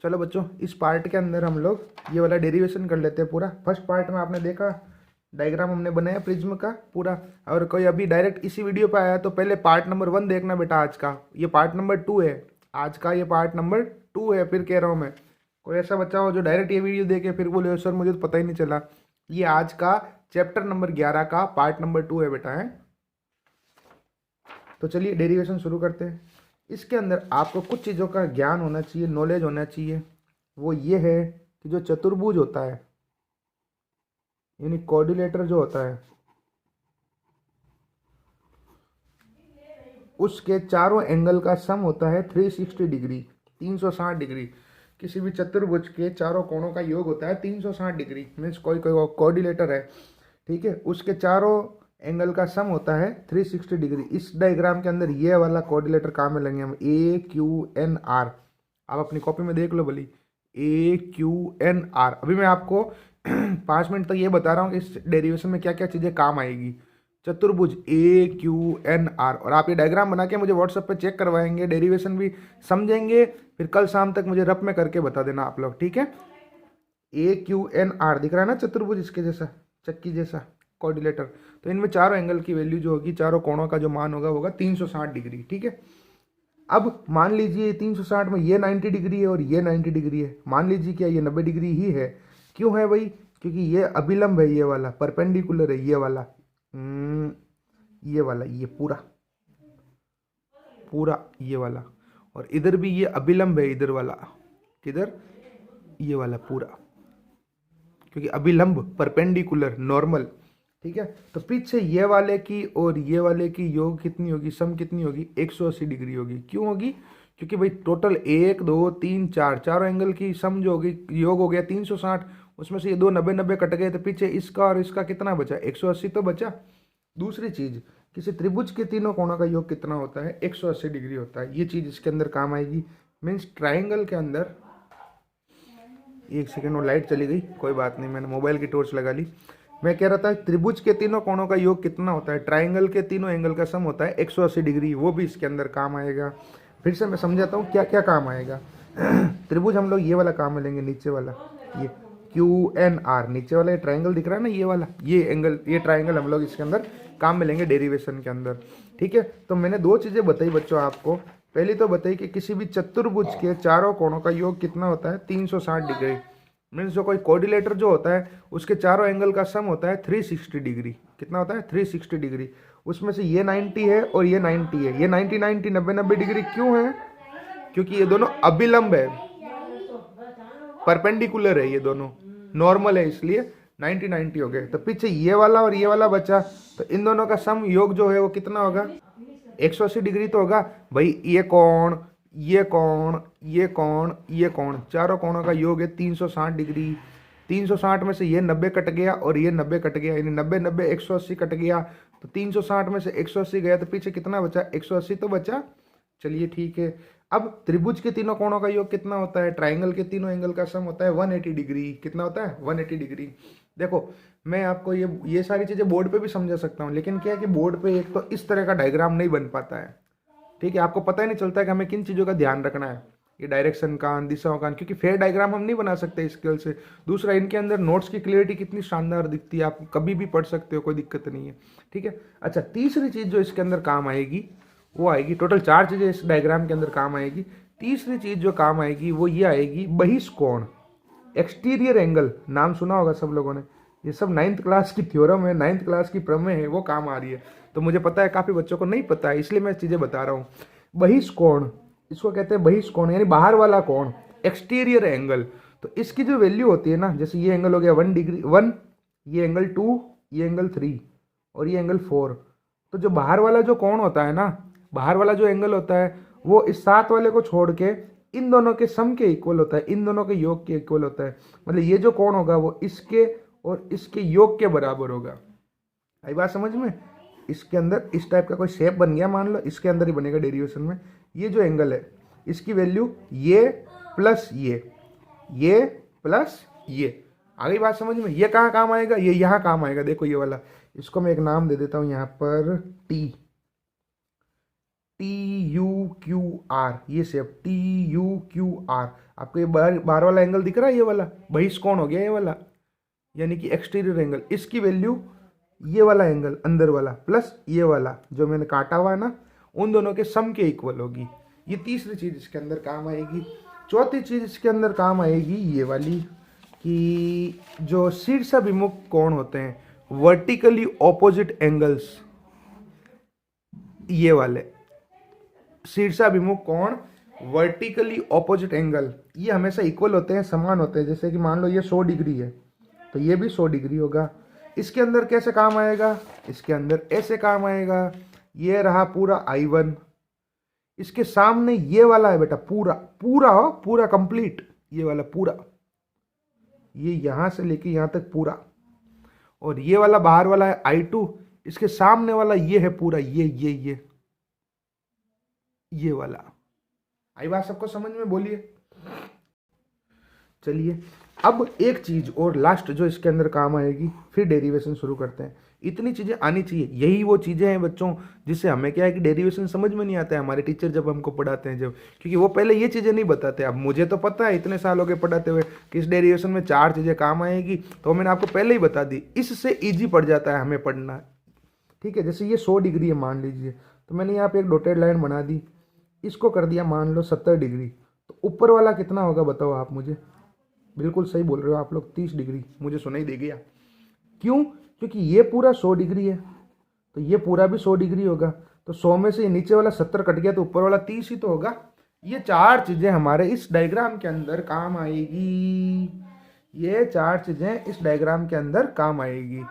चलो बच्चों, इस पार्ट के अंदर हम लोग ये वाला डेरिवेशन कर लेते हैं पूरा। फर्स्ट पार्ट में आपने देखा डायग्राम हमने बनाया प्रिज्म का पूरा, और कोई अभी डायरेक्ट इसी वीडियो पे आया तो पहले पार्ट नंबर 1 देखना बेटा। आज का ये पार्ट नंबर 2 है, आज का ये पार्ट नंबर 2 है। फिर कह रहा हूँ मैं, कोई ऐसा बच्चा हो जो डायरेक्ट ये वीडियो देखे फिर बोले सर मुझे तो पता ही नहीं चला। ये आज का चैप्टर नंबर 11 का पार्ट नंबर 2 है बेटा है। तो चलिए डेरिवेशन शुरू करते हैं। इसके अंदर आपको कुछ चीज़ों का ज्ञान होना चाहिए, नॉलेज होना चाहिए। वो ये है कि जो चतुर्भुज होता है यानी कोऑर्डिनेटर जो होता है उसके चारों एंगल का सम होता है 360 डिग्री, 360 डिग्री। किसी भी चतुर्भुज के चारों कोणों का योग होता है 360 डिग्री। मीन्स कोई कोई कोऑर्डिनेटर है, ठीक है, उसके चारों एंगल का सम होता है 360 डिग्री। इस डायग्राम के अंदर ये वाला कोऑर्डिनेटर काम में लेंगे हम, ए क्यू एन आर। आप अपनी कॉपी में देख लो भली, ए क्यू एन आर। अभी मैं आपको 5 मिनट तक ये बता रहा हूँ कि इस डेरिवेशन में क्या क्या चीज़ें काम आएगी। चतुर्भुज ए क्यू एन आर, और आप ये डायग्राम बना के मुझे व्हाट्सएप पे चेक करवाएंगे, डेरिवेशन भी समझेंगे। फिर कल शाम तक मुझे रफ में करके बता देना आप लोग, ठीक है। ए क्यू एन आर दिख रहा है ना चतुर्भुज, इसके जैसा चक्की जैसा कोऑर्डिनेटर। तो इनमें चारों एंगल की वैल्यू जो होगी, चारों कोणों का जो मान होगा 360 डिग्री, ठीक है। अब मान लीजिए 360 में ये 90 डिग्री है और ये 90 डिग्री है। मान लीजिए क्या ये 90 डिग्री ही है। क्यों है भाई? क्योंकि ये अभिलंब है, ये वाला परपेंडिकुलर है, ये वाला ये वाला, ये पूरा पूरा ये वाला, और इधर भी ये अभिलंब है, इधर वाला, किधर, ये वाला पूरा, क्योंकि अभिलंब परपेंडिकुलर नॉर्मल, ठीक है। तो पीछे ये वाले की और ये वाले की योग कितनी होगी, सम कितनी होगी, 180 डिग्री होगी। क्यों होगी? क्योंकि भाई टोटल 1 2 3 4 चारों एंगल की सम जो होगी, योग हो गया 360। उसमें से ये दो 90 90 कट गए, तो पीछे इसका और इसका कितना बचा, 180 तो बचा। दूसरी चीज, किसी त्रिभुज के तीनों कोणों का योग कितना होता है, 180 डिग्री होता है। ये चीज इसके अंदर काम आएगी। मीन्स ट्राइंगल के अंदर, एक सेकेंड वो लाइट चली गई, कोई बात नहीं, मैंने मोबाइल की टॉर्च लगा ली। मैं कह रहा था त्रिभुज के तीनों कोणों का योग कितना होता है, ट्राइंगल के तीनों एंगल का सम होता है 180 डिग्री। वो भी इसके अंदर काम आएगा। फिर से मैं समझाता हूँ क्या क्या काम आएगा। त्रिभुज हम लोग ये वाला काम में लेंगे, नीचे वाला ये क्यू एन आर, नीचे वाला ये ट्राइंगल दिख रहा है ना, ये वाला, ये एंगल, ये ट्राइंगल हम लोग इसके अंदर काम में लेंगे डेरिवेशन के अंदर, ठीक है। तो मैंने दो चीज़ें बताई बच्चों आपको। पहली तो बताई कि किसी भी चतुर्भुज के चारों कोणों का योग कितना होता है, 360 डिग्री। मीन्स जो कोई कोऑर्डिनेटर जो होता है उसके चारों एंगल का सम होता है 360 डिग्री। कितना होता है, 360 डिग्री। उसमें से ये 90 है और ये 90 है। ये 90 90 90 90 डिग्री क्यों है? क्योंकि ये दोनों अभिलंब है, परपेंडिकुलर है, ये दोनों नॉर्मल है, इसलिए 90 90 हो गए। तो पीछे ये वाला और ये वाला बचा, तो इन दोनों का सम योग जो है वो कितना होगा, 180 डिग्री तो होगा भाई। ये कोण, ये कोण, ये कोण, ये कोण, चारों कोणों का योग है 360 डिग्री। 360 में से ये 90 कट गया और ये 90 कट गया, यानी 90 90 180 कट गया। तो 360 में से 180 गया, तो पीछे कितना बचा, 180 तो बचा। चलिए ठीक है। अब त्रिभुज के तीनों कोणों का योग कितना होता है, ट्राइंगल के तीनों एंगल का सम होता है 180 डिग्री। कितना होता है, 180 डिग्री। देखो मैं आपको ये सारी चीज़ें बोर्ड पे भी समझा सकता हूँ, लेकिन क्या है कि बोर्ड पे एक तो इस तरह का डायग्राम नहीं बन पाता है, ठीक है। आपको पता ही नहीं चलता है कि हमें किन चीज़ों का ध्यान रखना है, ये डायरेक्शन का, दिशाओं का, क्योंकि फेयर डायग्राम हम नहीं बना सकते स्केल से। दूसरा, इनके अंदर नोट्स की क्लियरिटी कितनी शानदार दिखती है, आप कभी भी पढ़ सकते हो, कोई दिक्कत नहीं है, ठीक है। अच्छा, तीसरी चीज़ जो इसके अंदर काम आएगी वो आएगी, टोटल 4 चीज़ें इस डायग्राम के अंदर काम आएगी। तीसरी चीज़ जो काम आएगी वो ये आएगी, बहिष्कोण, एक्सटीरियर एंगल। नाम सुना होगा सब लोगों ने, ये सब 9th क्लास की थ्योरम है, 9th क्लास की प्रमेय है, वो काम आ रही है। तो मुझे पता है काफ़ी बच्चों को नहीं पता है, इसलिए मैं चीज़ें बता रहा हूँ। बहिष्कोण, इसको कहते हैं बहिष्कोण, यानी बाहर वाला कोण, एक्सटीरियर एंगल। तो इसकी जो वैल्यू होती है ना, जैसे ये एंगल हो गया 1 डिग्री 1, ये एंगल 2, ये एंगल 3 और ये एंगल 4। तो जो बाहर वाला जो कोण होता है ना, बाहर वाला जो एंगल होता है वो इस 7 वाले को छोड़ के इन दोनों के सम के इक्वल होता है, इन दोनों के योग के इक्वल होता है। मतलब ये जो कोण होगा वो इसके और इसके योग के बराबर होगा। आई बात समझ में? इसके अंदर इस टाइप का कोई शेप बन गया, मान लो इसके अंदर ही बनेगा डेरिवेशन में। ये जो एंगल है इसकी वैल्यू ये प्लस ये प्लस ये। आ गई बात समझ में? ये कहाँ काम आएगा, ये यहाँ काम आएगा। देखो ये वाला, इसको मैं एक नाम दे देता हूँ यहाँ पर, TUQR, ये शेप TUQR। आपको ये बाहर बाहर वाला एंगल दिख रहा है, ये वाला बहिष्कोण हो गया ये वाला, यानी कि एक्सटीरियर एंगल। इसकी वैल्यू ये वाला एंगल अंदर वाला प्लस ये वाला जो मैंने काटा हुआ है ना, उन दोनों के सम के इक्वल होगी। ये तीसरी चीज इसके अंदर काम आएगी। चौथी चीज इसके अंदर काम आएगी ये वाली, कि जो शीर्षाभिमुख कोण होते हैं, वर्टिकली ऑपोजिट एंगल्स, ये वाले शीर्षाभिमुख कोण, वर्टिकली ऑपोजिट एंगल, ये हमेशा इक्वल होते हैं, समान होते हैं। जैसे कि मान लो ये 100 डिग्री है तो ये भी 100 डिग्री होगा। इसके अंदर कैसे काम आएगा, इसके अंदर ऐसे काम आएगा। ये रहा पूरा I1, इसके सामने ये वाला है बेटा पूरा पूरा हो, पूरा कंप्लीट, ये वाला पूरा, ये यहां से लेके यहां तक पूरा। और ये वाला बाहर वाला है I2, इसके सामने वाला ये है पूरा, ये वाला। आई बात सबको समझ में, बोलिए। चलिए अब एक चीज और लास्ट जो इसके अंदर काम आएगी, फिर डेरिवेशन शुरू करते हैं। इतनी चीजें आनी चाहिए, यही वो चीजें हैं बच्चों जिससे हमें क्या है कि डेरिवेशन समझ में नहीं आता है, हमारे टीचर जब हमको पढ़ाते हैं जब, क्योंकि वो पहले ये चीजें नहीं बताते। अब मुझे तो पता है इतने साल हो गए पढ़ाते हुए कि इस डेरिवेशन में 4 चीजें काम आएगी, तो मैंने आपको पहले ही बता दी। इससे ईजी पड़ जाता है हमें पढ़ना, ठीक है। जैसे ये 100 डिग्री है मान लीजिए, तो मैंने यहाँ पे एक डॉटेड लाइन बना दी, इसको कर दिया मान लो 70 डिग्री, तो ऊपर वाला कितना होगा बताओ आप मुझे। बिल्कुल सही बोल रहे हो आप लोग, 30 डिग्री, मुझे सुनाई दे गया। क्यों? क्योंकि ये पूरा 100 डिग्री है तो ये पूरा भी 100 डिग्री होगा, तो 100 में से ये नीचे वाला 70 कट गया तो ऊपर वाला 30 ही तो होगा। ये 4 चीजें हमारे इस डायग्राम के अंदर काम आएगी, ये 4 चीजें इस डायग्राम के अंदर काम आएगी।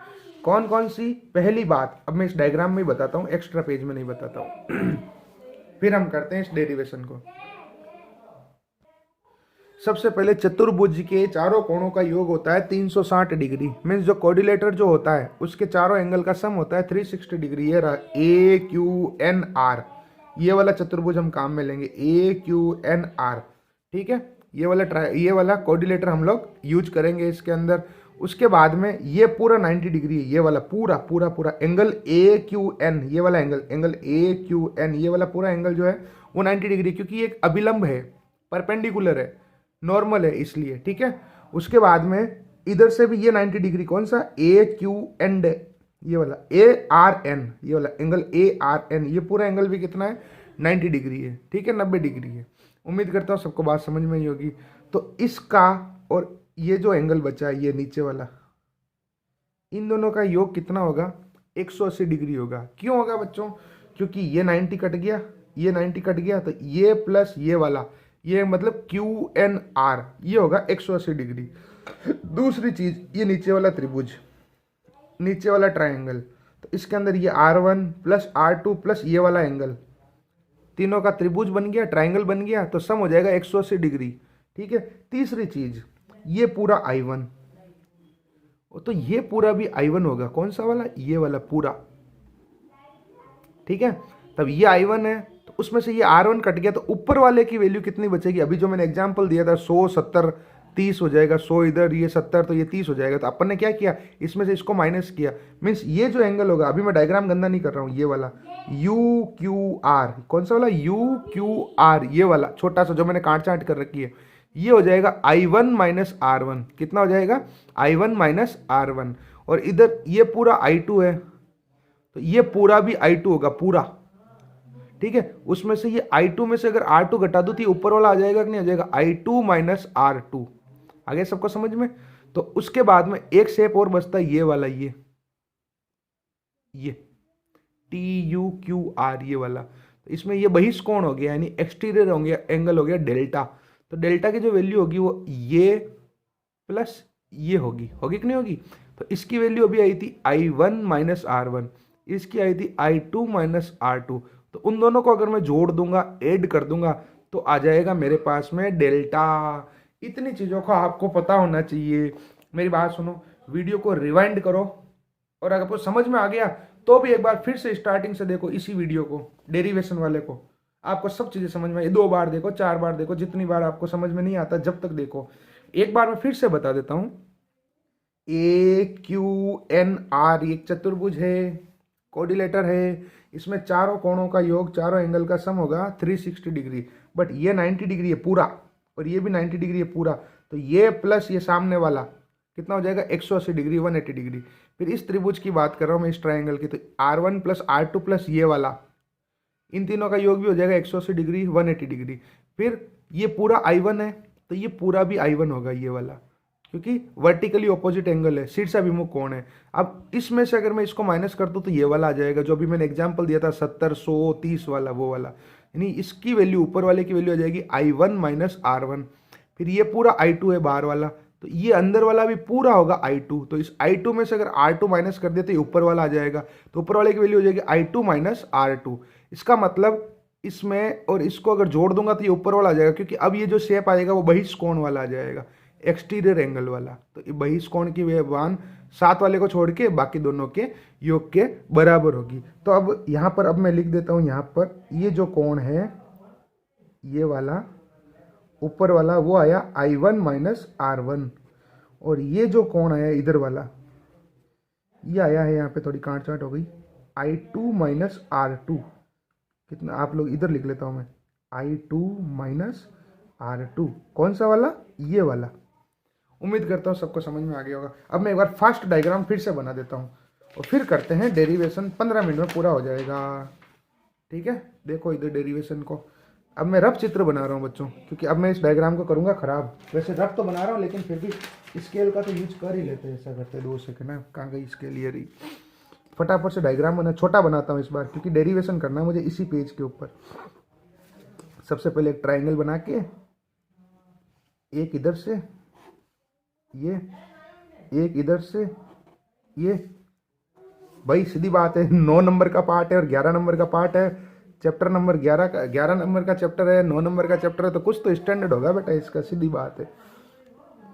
कौन कौन सी? पहली बात, अब मैं इस डायग्राम में ही बताता हूँ, एक्स्ट्रा पेज में नहीं बताता हूँ। फिर हम करते हैं इस डेरिवेशन को। सबसे पहले चतुर्भुज के चारों कोणों का योग होता है 360 डिग्री, मीन्स जो कोऑर्डिनेटर जो होता है उसके चारों एंगल का सम होता है 360 डिग्री। ये रहा AQNR, ये वाला चतुर्भुज हम काम में लेंगे, AQNR, ठीक है। ये वाला कोऑर्डिनेटर हम लोग यूज करेंगे इसके अंदर। उसके बाद में ये पूरा 90 डिग्री है, ये वाला पूरा पूरा पूरा एंगल AQN, ये वाला एंगल AQN, ये वाला पूरा एंगल जो है वो 90 डिग्री, क्योंकि ये एक अभिलंब है, परपेंडिकुलर है, नॉर्मल है इसलिए, ठीक है। उसके बाद में इधर से भी ये 90 डिग्री, कौन सा? AQN, ये वाला ARN, ये वाला एंगल ARN, ये पूरा एंगल भी कितना है? 90 डिग्री है, ठीक है, 90 डिग्री है। उम्मीद करता हूँ सबको बात समझ में ही होगी। तो इसका और ये जो एंगल बचा है ये नीचे वाला, इन दोनों का योग कितना होगा? 180 डिग्री होगा। क्यों होगा बच्चों? क्योंकि ये 90 कट गया, ये 90 कट गया, तो ये प्लस ये वाला, ये मतलब QNR, ये होगा 180 डिग्री। दूसरी चीज, ये नीचे वाला त्रिभुज, नीचे वाला ट्रायंगल, तो इसके अंदर ये R1 प्लस R2 प्लस ये वाला एंगल, तीनों का त्रिभुज बन गया, ट्रायंगल बन गया, तो सम हो जाएगा 180 डिग्री, ठीक है। तीसरी चीज, ये पूरा I1, तो ये पूरा भी I1 होगा, कौन सा वाला? ये वाला पूरा, ठीक है। तब ये I1 है, तो उसमें से ये R1 कट गया, तो ऊपर वाले की वैल्यू कितनी बचेगी? अभी जो मैंने एग्जांपल दिया था 100 70 30 हो जाएगा, 100 इधर, ये 70, तो ये 30 हो जाएगा। तो अपन ने क्या किया, इसमें से इसको माइनस किया, मीन्स ये जो एंगल होगा, अभी मैं डायग्राम गंदा नहीं कर रहा हूँ, ये वाला UQR, कौन सा वाला? UQR, ये वाला छोटा सा जो मैंने काट चाट कर रखी है, ये हो जाएगा I1 माइनस R1। कितना हो जाएगा? I1 minus R1। और इधर ये पूरा I2 है, तो ये पूरा भी I2 होगा पूरा, ठीक है। उसमें से ये I2 में से अगर R2 घटा दो तो ये ऊपर वाला आ जाएगा कि नहीं आ जाएगा? I2 minus R2। आगे सबको समझ में? तो उसके बाद में एक शेप और बचता है, ये वाला, ये TUQR, ये वाला। तो इसमें ये बहिष्कोण हो गया, यानी एक्सटीरियर हो गया, एंगल हो गया डेल्टा। तो डेल्टा की जो वैल्यू होगी वो ये प्लस ये होगी कि नहीं होगी? तो इसकी वैल्यू अभी आई थी I1 माइनस R1, इसकी आई थी I2 माइनस R2। तो उन दोनों को अगर मैं जोड़ दूंगा, ऐड कर दूंगा, तो आ जाएगा मेरे पास में डेल्टा। इतनी चीज़ों का आपको पता होना चाहिए। मेरी बात सुनो, वीडियो को रिवाइंड करो, और अगर आपको समझ में आ गया तो भी एक बार फिर से स्टार्टिंग से देखो इसी वीडियो को, डेरिवेशन वाले को, आपको सब चीज़ें समझ में आई। 2 बार देखो, 4 बार देखो, जितनी बार आपको समझ में नहीं आता जब तक देखो। एक बार मैं फिर से बता देता हूँ, AQNR एक चतुर्भुज है, कोऑर्डिनेटर है, इसमें चारों कोणों का योग, चारों एंगल का सम होगा 360 डिग्री, बट ये 90 डिग्री है पूरा, और ये भी 90 डिग्री है पूरा, तो ये प्लस ये सामने वाला कितना हो जाएगा 180 डिग्री, 180 डिग्री। फिर इस त्रिभुज की बात कर रहा हूँ मैं, इस ट्राइंगल की, तो R1 प्लस R2 प्लस ये वाला, इन तीनों का योग भी हो जाएगा 180 डिग्री, 180 डिग्री। फिर ये पूरा I1 है, तो ये पूरा भी I1 होगा ये वाला, क्योंकि वर्टिकली ऑपोजिट एंगल है, शीर्ष अभिमुख कोण है। अब इसमें से अगर मैं इसको माइनस कर दूं तो ये वाला आ जाएगा, जो अभी मैंने एग्जांपल दिया था 70, 100, 30 वाला, वो वाला। यानी इसकी वैल्यू, ऊपर वाले की वैल्यू आ जाएगी I1 माइनस R1। फिर ये पूरा I2 है बाहर वाला, तो ये अंदर वाला भी पूरा होगा I2। तो इस I2 में से अगर R2 माइनस कर दिया तो ये ऊपर वाला आ जाएगा, तो ऊपर वाले की वैल्यू हो जाएगी I2 माइनस R2। इसका मतलब इसमें और इसको अगर जोड़ दूंगा तो ये ऊपर वाला आ जाएगा, क्योंकि अब ये जो शेप आएगा वो बहिष्कोण वाला आ जाएगा, एक्सटीरियर एंगल वाला। तो ये बहिष्कोण की मान 7 वाले को छोड़ के बाकी दोनों के योग के बराबर होगी। तो अब यहाँ पर अब मैं लिख देता हूँ, यहाँ पर ये जो कोण है ये वाला ऊपर वाला वो आया I1 माइनस R1, और ये जो कोण आया इधर वाला ये आया है, यहाँ पे थोड़ी काट चाट हो गई, I2 माइनस R2। कितना आप लोग इधर लिख लेता हूँ मैं, I2 माइनस R2, कौन सा वाला, ये वाला। उम्मीद करता हूँ सबको समझ में आ गया होगा। अब मैं एक बार फास्ट डायग्राम फिर से बना देता हूँ और फिर करते हैं डेरिवेशन, 15 मिनट में पूरा हो जाएगा। ठीक है, देखो इधर डेरिवेशन को। अब मैं रफ चित्र बना रहा हूँ बच्चों, क्योंकि अब मैं इस डायग्राम को करूँगा ख़राब। वैसे रफ तो बना रहा हूँ, लेकिन फिर भी स्केल का तो यूज कर ही लेते हैं, ऐसा करते हैं। 2 सेकंड ना, कहाँ गई स्केल, ये रही। फटाफट से डायग्राम बना, छोटा बनाता हूँ इस बार, क्योंकि डेरिवेशन करना है मुझे इसी पेज के ऊपर। सबसे पहले एक ट्राइंगल बना के, एक इधर से ये, एक इधर से ये। भाई सीधी बात है, 9 नंबर का पार्ट है और 11 नंबर का पार्ट है। चैप्टर नंबर 11 का, 11 नंबर का चैप्टर है, 9 नंबर का चैप्टर है, तो कुछ तो स्टैंडर्ड होगा बेटा इसका, सीधी बात है।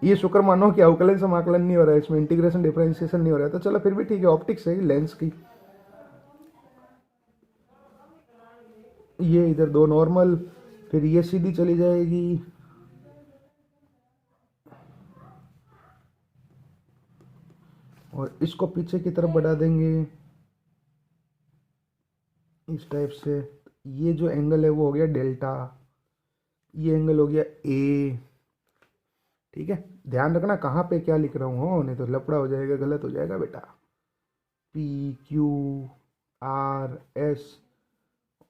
ये शुक्र मानो कि अवकलन समाकलन नहीं हो रहा है इसमें, इंटीग्रेशन डिफरेंशिएशन नहीं हो रहा है, तो चलो फिर भी ठीक है। ऑप्टिक्स है, लेंस की। ये इधर 2 नॉर्मल, फिर ये सीधी चली जाएगी, और इसको पीछे की तरफ बढ़ा देंगे इस टाइप से। ये जो एंगल है वो हो गया डेल्टा, ये एंगल हो गया ए। ठीक है, ध्यान रखना कहाँ पे क्या लिख रहा हूँ, हो नहीं तो लफड़ा हो जाएगा, गलत हो जाएगा बेटा। पी क्यू आर एस,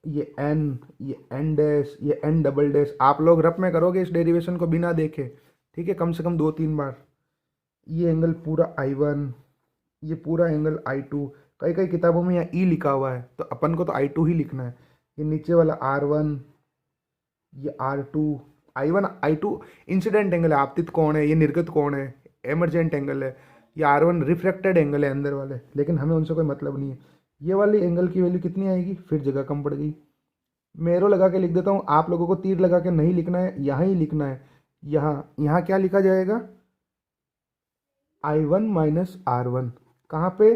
ये एन, ये एन डैश, ये एन डबल डैश। आप लोग रफ में करोगे इस डेरिवेशन को बिना देखे, ठीक है, कम से कम 2-3 बार। ये एंगल पूरा I1, ये पूरा एंगल I2। कई कई किताबों में यहाँ ई लिखा हुआ है, तो अपन को तो I2 ही लिखना है। ये नीचे वाला R1, ये R2, I1 I2 incident angle है, आपतित कोण है, ये निर्गत कोण है, एमरजेंट एंगल है। ये R1 रिफ्रैक्टेड एंगल है अंदर वाले, लेकिन हमें उनसे कोई मतलब नहीं है। ये वाली एंगल की वैल्यू कितनी आएगी, फिर जगह कम पड़ गई। मैं एरो लगा के लिख देता हूँ, आप लोगों को तीर लगा के नहीं लिखना है, यहाँ ही लिखना है। यहाँ यहाँ क्या लिखा जाएगा, I1 माइनस R1। कहाँ पे,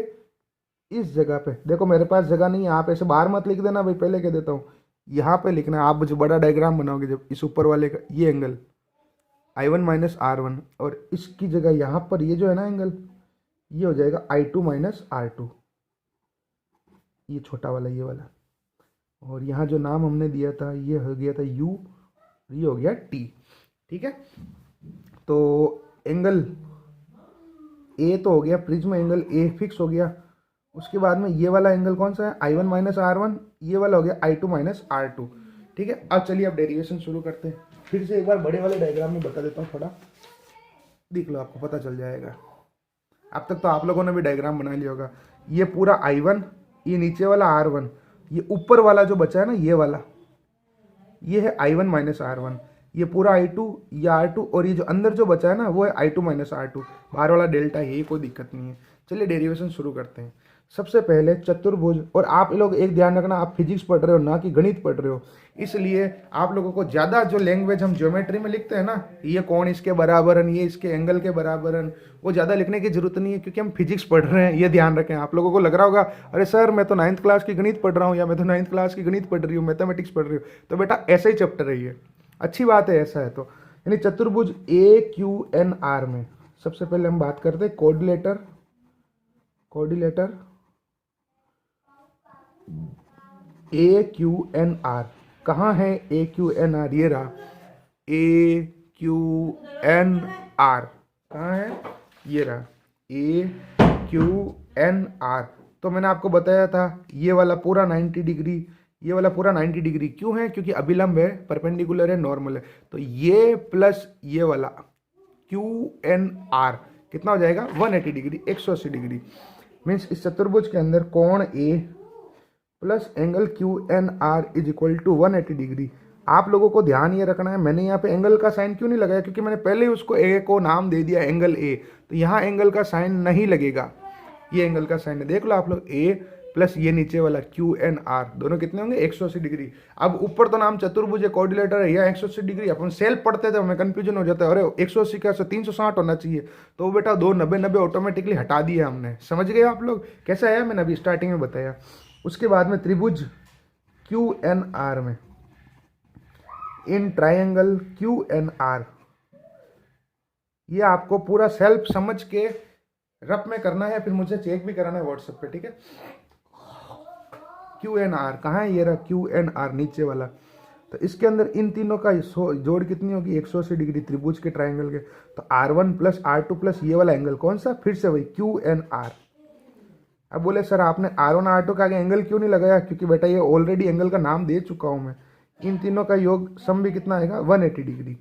इस जगह पे। देखो मेरे पास जगह नहीं है, आप ऐसे बाहर मत लिख देना भाई, पहले कह देता हूँ। यहाँ पे लिखना है, आप जो बड़ा डायग्राम बनाओगे जब, इस ऊपर वाले का ये एंगल I1 माइनस R1, और इसकी जगह यहाँ पर ये जो है ना एंगल, ये हो जाएगा I2 माइनस R2, ये छोटा वाला, ये वाला। और यहाँ जो नाम हमने दिया था ये हो गया था U, ये हो गया T। ठीक है, तो एंगल ए तो हो गया, प्रिज्म एंगल ए फिक्स हो गया। उसके बाद में ये वाला एंगल कौन सा है, I1 माइनस R1, ये वाला हो गया I2 माइनस R2। ठीक है, अब चलिए अब डेरिवेशन शुरू करते हैं। फिर से एक बार बड़े वाले डायग्राम में बता देता हूँ, थोड़ा देख लो, आपको पता चल जाएगा। अब तक तो आप लोगों ने भी डायग्राम बना लिया होगा। ये पूरा I1, ये नीचे वाला R1, ये ऊपर वाला जो बचा है ना ये वाला, ये है I1 माइनस R1, ये पूरा I2, ये R2, और ये जो अंदर जो बचा है ना वो है I2 माइनस R2। बाहर वाला डेल्टा है, ये कोई दिक्कत नहीं है। चलिए डेरिवेशन शुरू करते हैं। सबसे पहले चतुर्भुज, और आप लोग एक ध्यान रखना, आप फिजिक्स पढ़ रहे हो ना कि गणित पढ़ रहे हो, इसलिए आप लोगों को ज़्यादा जो लैंग्वेज हम ज्योमेट्री में लिखते हैं ना, ये कोण इसके बराबर है, ये इसके एंगल के बराबर है, वो ज़्यादा लिखने की जरूरत नहीं है, क्योंकि हम फिजिक्स पढ़ रहे हैं। ये ध्यान रखें। आप लोगों को लग रहा होगा अरे सर मैं तो 9th क्लास की गणित पढ़ रहा हूँ, या मैं तो 9th क्लास की गणित पढ़ रही हूँ, मैथमेटिक्स पढ़ रही हूँ, तो बेटा ऐसा ही चैप्टर है ये, अच्छी बात है ऐसा है तो। यानी चतुर्भुज AQNR में सबसे पहले हम बात करते हैं कोऑर्डिनेटर, AQNR। कहाँ है AQNR, ये रहा क्यू एन आर कहाँ है, ये रहा ए क्यू एन आर। तो मैंने आपको बताया था ये वाला पूरा 90 डिग्री, ये वाला पूरा 90 डिग्री क्यों है, क्योंकि अभिलंब है, परपेंडिकुलर है, नॉर्मल है। तो ये प्लस ये वाला क्यू एन आर कितना हो जाएगा 180 डिग्री, 180 डिग्री। मीन्स इस चतुर्भुज के अंदर कोण A plus angle Q N R is equal to 180 degree. आप लोगों को ध्यान ये रखना है, मैंने यहाँ पे एंगल का साइन क्यों नहीं लगाया, क्योंकि मैंने पहले ही उसको ए को नाम दे दिया एंगल ए, तो यहाँ एंगल का साइन नहीं लगेगा, ये एंगल का साइन है। देख लो आप लोग, ए प्लस ये नीचे वाला क्यू एन आर दोनों कितने होंगे 180 डिग्री। अब ऊपर तो नाम चतुर्भुज है, कोऑर्डिनेटर है, या 180 डिग्री। अपन सेल्फ पढ़ते थे हमें कंफ्यूजन हो जाता है, अरे 180 का 360 होना चाहिए, तो बेटा 2 90 90 ऑटोमेटिकली हटा दिया हमने। समझ गए आप लोग कैसा है, मैंने अभी स्टार्टिंग में बताया। उसके बाद में त्रिभुज क्यू एन आर में in triangle Q N R, ये आपको पूरा सेल्फ समझ के रफ में करना है, फिर मुझे चेक भी कराना है व्हाट्सएप पे, ठीक है। क्यू एन आर कहाँ है, ये रहा क्यू एन आर नीचे वाला। तो इसके अंदर इन तीनों का जोड़ कितनी होगी 180 डिग्री त्रिभुज के ट्राइंगल के। तो R1 प्लस R2 प्लस ये वाला एंगल कौन सा, फिर से वही क्यू एन आर। अब बोले सर आपने R1 R2 का आगे एंगल क्यों नहीं लगाया, क्योंकि बेटा ये ऑलरेडी एंगल का नाम दे चुका हूं मैं। इन तीनों का योग सम भी कितना आएगा 180 डिग्री।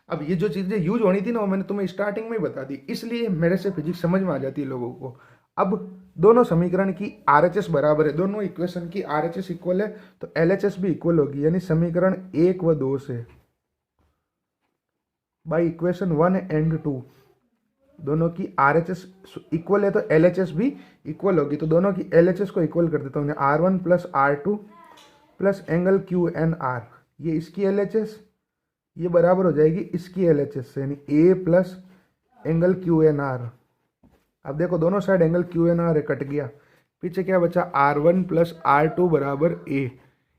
अब ये जो चीजें यूज होनी थी ना वो मैंने तुम्हें स्टार्टिंग में ही बता दी, इसलिए मेरे से फिजिक्स समझ में आ जाती है लोगों को। अब दोनों समीकरण की RHS बराबर है, दोनों इक्वेशन की RHS इक्वल है, तो LHS भी इक्वल होगी, यानी समीकरण 1 व 2 से बाई इक्वेशन 1 एंड 2 दोनों की RHS इक्वल है, तो LHS भी इक्वल होगी। तो दोनों की LHS को इक्वल कर देता हूँ, R1 plus R2 plus angle Q N R, ये इसकी LHS, ये बराबर हो जाएगी इसकी LHS से, यानी A plus angle Q N R. अब देखो दोनों side angle Q N R cut गया, पीछे क्या बचा R1 प्लस R2 बराबर ए।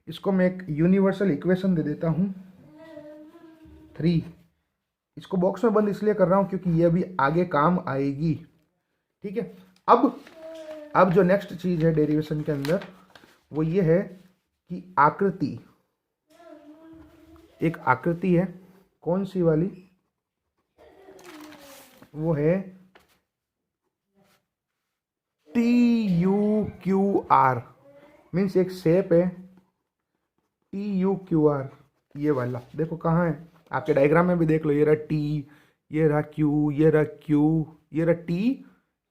इसको मैं एक यूनिवर्सल इक्वेशन दे देता हूँ 3। इसको बॉक्स में बंद इसलिए कर रहा हूँ क्योंकि ये अभी आगे काम आएगी, ठीक है। अब जो नेक्स्ट चीज है डेरिवेशन के अंदर वो ये है कि आकृति, एक आकृति है, कौन सी वाली, वो है TUQR। मीन्स एक शेप है TUQR, ये वाला देखो कहाँ है, आपके डायग्राम में भी देख लो, ये रहा T, ये रहा Q, ये रहा Q, ये रहा T,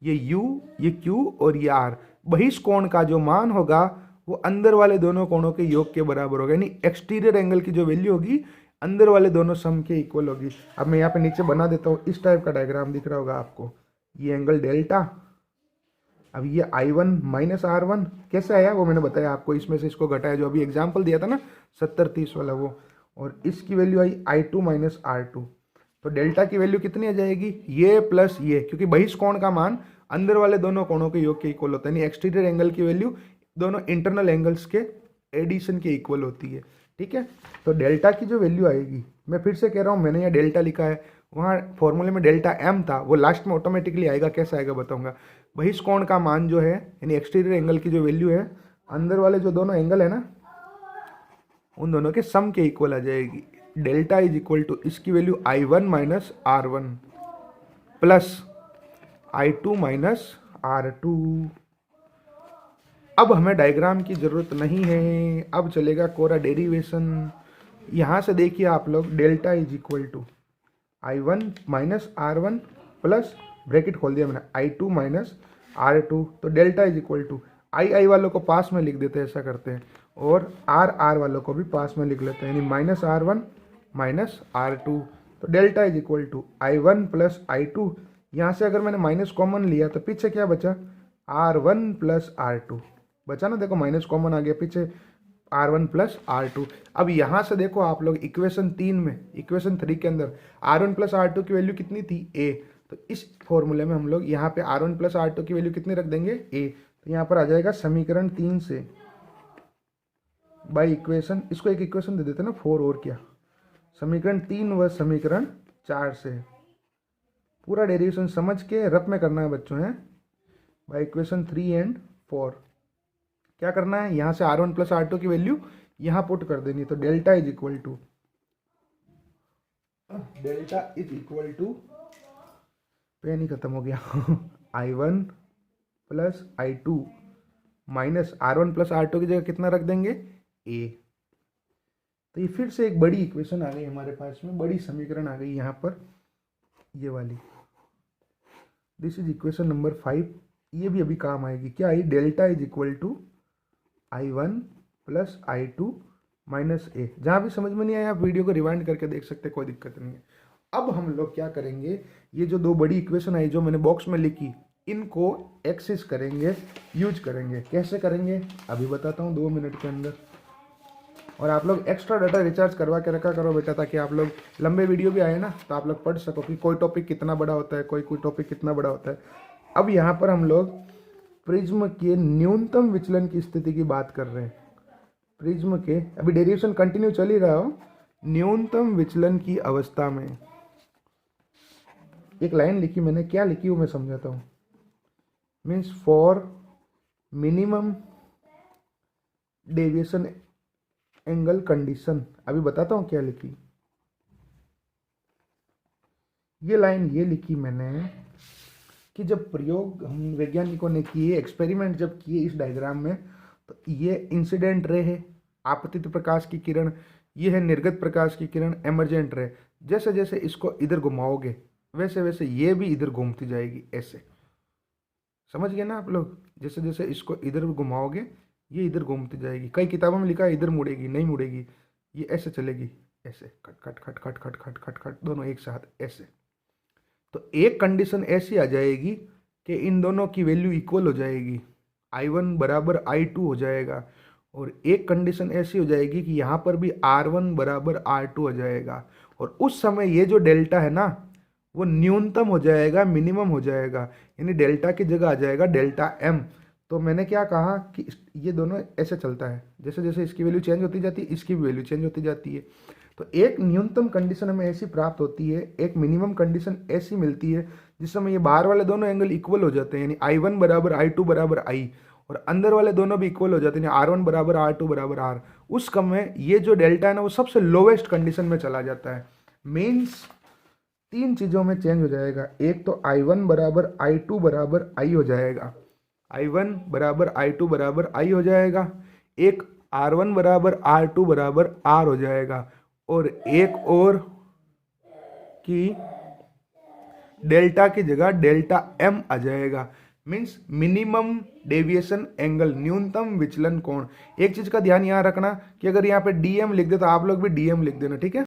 ये U, ये Q और ये R। बहिष्कोण का जो मान होगा वो अंदर वाले दोनों कोणों के योग के बराबर होगा, यानी एक्सटीरियर एंगल की जो वैल्यू होगी अंदर वाले दोनों सम के इक्वल होगी। अब मैं यहाँ पे नीचे बना देता हूँ, इस टाइप का डायग्राम दिख रहा होगा आपको, ये एंगल डेल्टा, अब ये I1 माइनस R1 कैसे आया वो मैंने बताया आपको, इसमें से इसको घटाया, जो अभी एग्जाम्पल दिया था ना 70-30 वाला वो, और इसकी वैल्यू आई I2 माइनस R2। तो डेल्टा की वैल्यू कितनी आ जाएगी, ये प्लस ये, क्योंकि बहिष्कोण का मान अंदर वाले दोनों कोणों के योग के इक्वल होता है, यानी एक्सटीरियर एंगल की वैल्यू दोनों इंटरनल एंगल्स के एडिशन के इक्वल होती है, ठीक है। तो डेल्टा की जो वैल्यू आएगी, मैं फिर से कह रहा हूँ, मैंने यहाँ डेल्टा लिखा है, वहाँ फॉर्मूले में डेल्टा m था, वो लास्ट में ऑटोमेटिकली आएगा, कैसे आएगा बताऊंगा। बहिष्कोण का मान जो है यानी एक्सटीरियर एंगल की जो वैल्यू है अंदर वाले जो दोनों एंगल है ना उन दोनों के सम के इक्वल आ जाएगी। डेल्टा इज इक्वल टू इसकी value I1 minus R1 plus I2 minus R2। अब हमें डायग्राम की जरूरत नहीं है, अब चलेगा कोरा डेरिवेशन। यहाँ से देखिए आप लोग, delta is equal to I1 minus R1 plus bracket खोल दिया मैंने I2 माइनस R2। तो delta is equal to I वालों को पास में लिख देते हैं, ऐसा करते हैं, और R वालों को भी पास में लिख लेते हैं, यानी माइनस R1 माइनस R2। तो delta is equal to I1 plus I2। यहाँ से अगर मैंने माइनस कॉमन लिया तो पीछे क्या बचा, R1 प्लस R2 बचा ना, देखो माइनस कॉमन आ गया, पीछे R1 प्लस R2। अब यहाँ से देखो आप लोग इक्वेशन 3 में, इक्वेशन 3 के अंदर R1 प्लस R2 की वैल्यू कितनी थी, A। तो इस फॉर्मूले में हम लोग यहाँ पे R1 प्लस R2 की वैल्यू कितनी रख देंगे, A। तो यहाँ पर आ जाएगा समीकरण 3 से बाई इक्वेशन, इसको एक इक्वेशन दे देते ना 4, और क्या, समीकरण 3 व समीकरण 4 से। पूरा डेरिवेशन समझ के रफ में करना है बच्चों, है बाई इक्वेशन 3 एंड 4। क्या करना है, यहाँ से R1 प्लस R2 की वैल्यू यहाँ पुट कर देनी। तो delta is equal to delta is equal to, pen ही खत्म हो गया, I1 plus I2 minus R1 plus R2 की जगह कितना रख देंगे, A। तो ये फिर से एक बड़ी इक्वेशन आ गई हमारे पास में, बड़ी समीकरण आ गई यहाँ पर, ये वाली। This is equation number 5। ये भी अभी काम आएगी। क्या आई, delta is equal to I1 plus I2 minus A। जहाँ भी समझ में नहीं आया आप वीडियो को रिवाइंड करके देख सकते, कोई दिक्कत नहीं है। अब हम लोग क्या करेंगे, ये जो दो बड़ी इक्वेशन आई जो मैंने बॉक्स में लिखी, इनको एक्सेस करेंगे, यूज करेंगे। कैसे करेंगे अभी बताता हूँ 2 मिनट के अंदर। और आप लोग एक्स्ट्रा डाटा रिचार्ज करवा के रखा करो बेटा, ताकि आप लोग लंबे वीडियो भी आए ना तो आप लोग पढ़ सको कि कोई टॉपिक कितना बड़ा होता है, कोई टॉपिक कितना बड़ा होता है। अब यहाँ पर हम लोग प्रिज्म के न्यूनतम विचलन की स्थिति की बात कर रहे हैं। प्रिज्म के, अभी डेरिवेशन कंटिन्यू चल ही रहा हो, न्यूनतम विचलन की अवस्था में एक लाइन लिखी मैंने, क्या लिखी हूँ मैं समझाता हूँ। Means for minimum deviation angle condition, अभी बताता हूँ क्या लिखी। ये लाइन ये लिखी मैंने कि जब प्रयोग हम वैज्ञानिकों ने किए, एक्सपेरिमेंट जब किए इस डायग्राम में, तो ये इंसिडेंट रे है, आपतित प्रकाश की किरण, ये है निर्गत प्रकाश की किरण, एमर्जेंट रे। जैसे जैसे इसको इधर घुमाओगे वैसे वैसे ये भी इधर घूमती जाएगी, ऐसे। समझ गए ना आप लोग, जैसे जैसे इसको इधर घुमाओगे ये इधर घूमती जाएगी। कई किताबों में लिखा है इधर मुड़ेगी, नहीं मुड़ेगी, ये ऐसे चलेगी, ऐसे खट खट खट खट खट खट खट खट, दोनों एक साथ ऐसे। तो एक कंडीशन ऐसी आ जाएगी कि इन दोनों की वैल्यू इक्वल हो जाएगी, I1 बराबर I2 हो जाएगा। और एक कंडीशन ऐसी हो जाएगी कि यहाँ पर भी R1 बराबर R2 हो जाएगा। और उस समय ये जो डेल्टा है ना, वो न्यूनतम हो जाएगा, मिनिमम हो जाएगा, यानी डेल्टा की जगह आ जाएगा डेल्टा M। तो मैंने क्या कहा कि ये दोनों ऐसे चलता है, जैसे जैसे इसकी वैल्यू चेंज होती जाती है इसकी भी वैल्यू चेंज होती जाती है। तो एक न्यूनतम कंडीशन हमें ऐसी प्राप्त होती है, एक मिनिमम कंडीशन ऐसी मिलती है जिस समय ये बाहर वाले दोनों एंगल इक्वल हो जाते हैं, यानी I1 बराबर I2 बराबर I, और अंदर वाले दोनों भी इक्वल हो जाते हैं, R1 बराबर R2 बराबर R। उस समय ये जो डेल्टा है ना, वो सबसे लोवेस्ट कंडीशन में चला जाता है। मीन्स 3 चीज़ों में चेंज हो जाएगा। एक तो I1 बराबर I2 बराबर I हो जाएगा, I1 बराबर I2 बराबर I हो जाएगा। एक R1 बराबर R2 बराबर R हो जाएगा। और एक और कि डेल्टा की जगह डेल्टा M आ जाएगा। मीन्स मिनिमम डेविएशन एंगल, न्यूनतम विचलन कोण। एक चीज़ का ध्यान यहाँ रखना कि अगर यहाँ पे DM लिख दे तो आप लोग भी DM लिख देना, ठीक है।